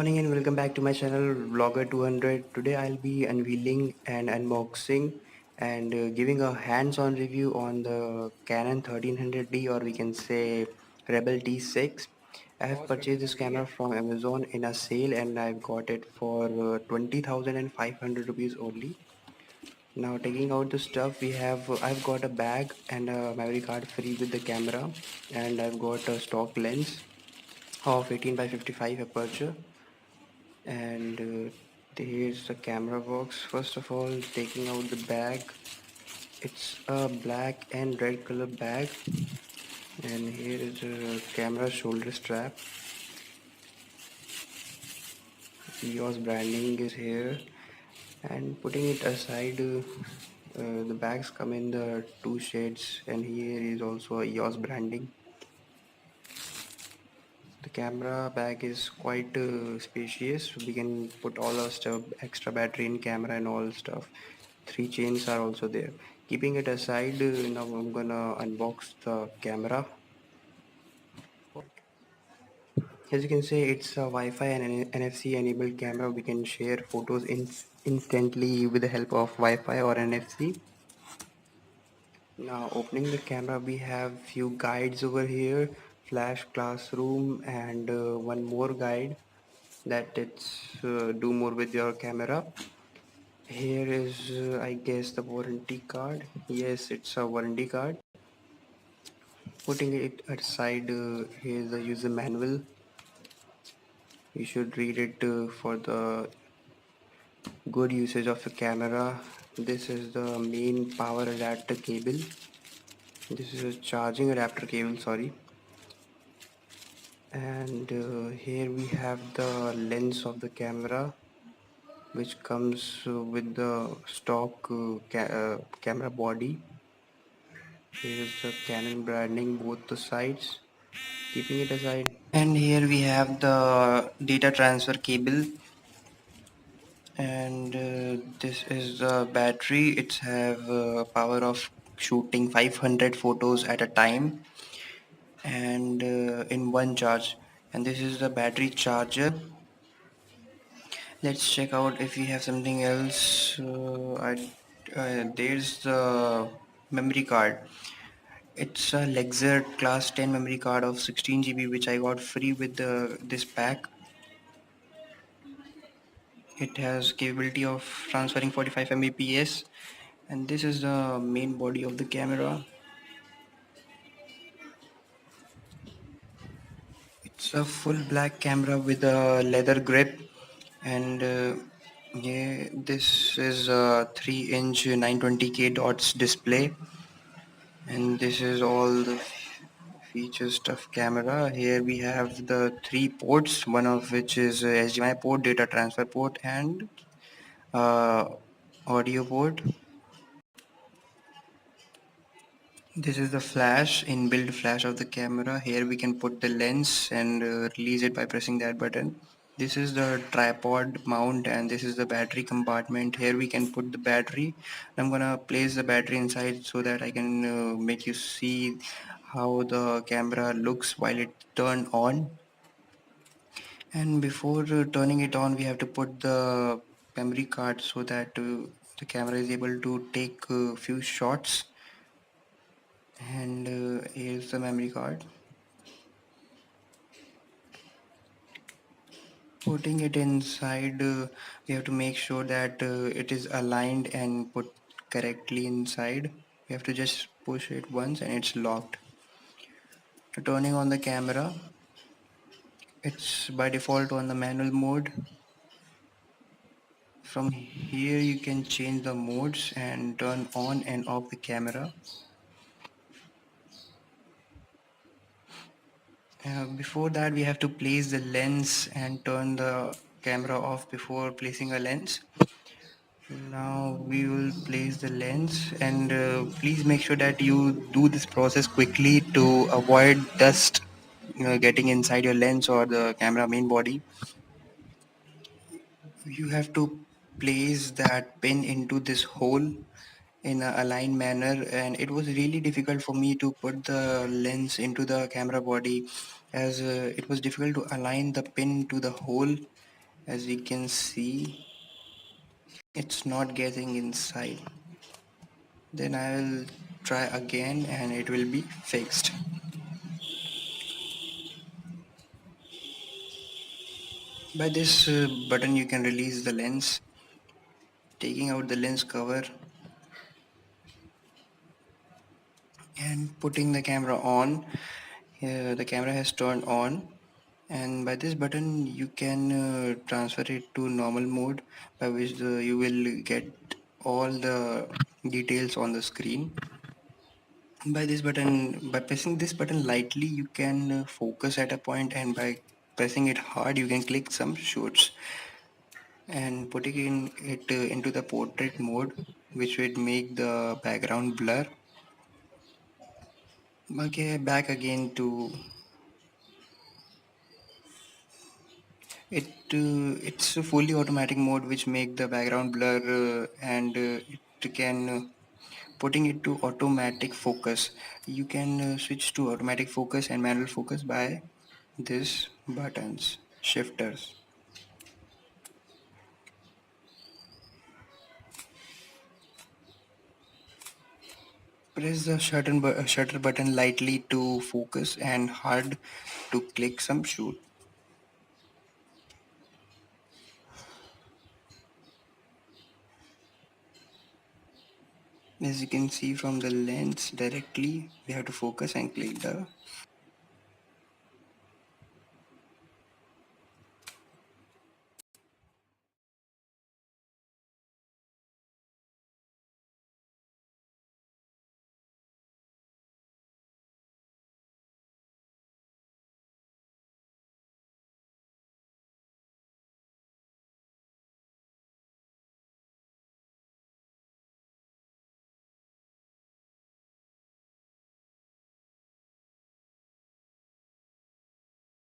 Morning and welcome back to my channel Vlogger 200. Today I'll be unveiling and unboxing and giving a hands-on review on the Canon 1300D, or we can say Rebel T6. I have purchased this camera from Amazon in a sale and I've got it for 20,500 rupees only. Now taking out the stuff, I've got a bag and a memory card free with the camera, and I've got a stock lens of 18 by 55 aperture, and here's the camera box. First of all, taking out the bag, it's a black and red color bag, and here is a camera shoulder strap. Eos branding is here, and putting it aside, the bags come in the two shades, and here is also a Eos branding. The camera bag is quite spacious. We can put all our stuff, extra battery in camera and all stuff. Three chains are also there. Keeping it aside, now I'm gonna unbox the camera. As you can see, it's a Wi-Fi and an NFC enabled camera. We can share photos instantly with the help of Wi-Fi or NFC. Now opening the camera, we have few guides over here: flash, classroom, and one more guide that it's do more with your camera. Here is I guess the warranty card. Yes, it's a warranty card. Putting it aside, here's the user manual. You should read it for the good usage of the camera. This is the main power adapter cable. This is a charging adapter cable, sorry. And here we have the lens of the camera, which comes with the stock camera body. Here is the Canon branding both the sides. Keeping it aside, and here we have the data transfer cable, and this is the battery. It's have power of shooting 500 photos at a time, and in one charge. And this is the battery charger. Let's check out if we have something else. There's the memory card. It's a Lexer class 10 memory card of 16 GB, which I got free with this pack. It has capability of transferring 45 Mbps, and this is the main body of the camera. It's a full black camera with a leather grip, and yeah, this is a 3-inch 920K dots display, and this is all the features of camera. Here we have the three ports, one of which is HDMI port, data transfer port, and uh, audio port. This is the flash, inbuilt flash of the camera. Here we can put the lens and release it by pressing that button. This is the tripod mount, and this is the battery compartment. Here we can put the battery. I'm gonna place the battery inside so that I can make you see how the camera looks while it turned on. And before turning it on, we have to put the memory card so that the camera is able to take a few shots. And here's the memory card. Putting it inside, we have to make sure that it is aligned and put correctly inside. We have to just push it once and it's locked. Turning on the camera, it's by default on the manual mode. From here you can change the modes and turn on and off the camera. Before that, we have to place the lens and turn the camera off before placing a lens. Now we will place the lens, and please make sure that you do this process quickly to avoid dust getting inside your lens or the camera main body. You have to place that pin into this hole in a aligned manner, and it was really difficult for me to put the lens into the camera body, as it was difficult to align the pin to the hole, As we can see, it's not getting inside. Then I will try again and it will be fixed. By this button you can release the lens, taking out the lens cover and putting the camera on. The camera has turned on, and by this button you can transfer it to normal mode, by which you will get all the details on the screen. By pressing this button lightly, you can focus at a point, and by pressing it hard you can click some shots and putting it into the portrait mode, which would make the background blur. Okay, back again to it's a fully automatic mode which make the background blur, and it can putting it to automatic focus. You can switch to automatic focus and manual focus by this buttons shifters. Press the shutter button lightly to focus and hard to click some shoot. As you can see from the lens directly, we have to focus and click the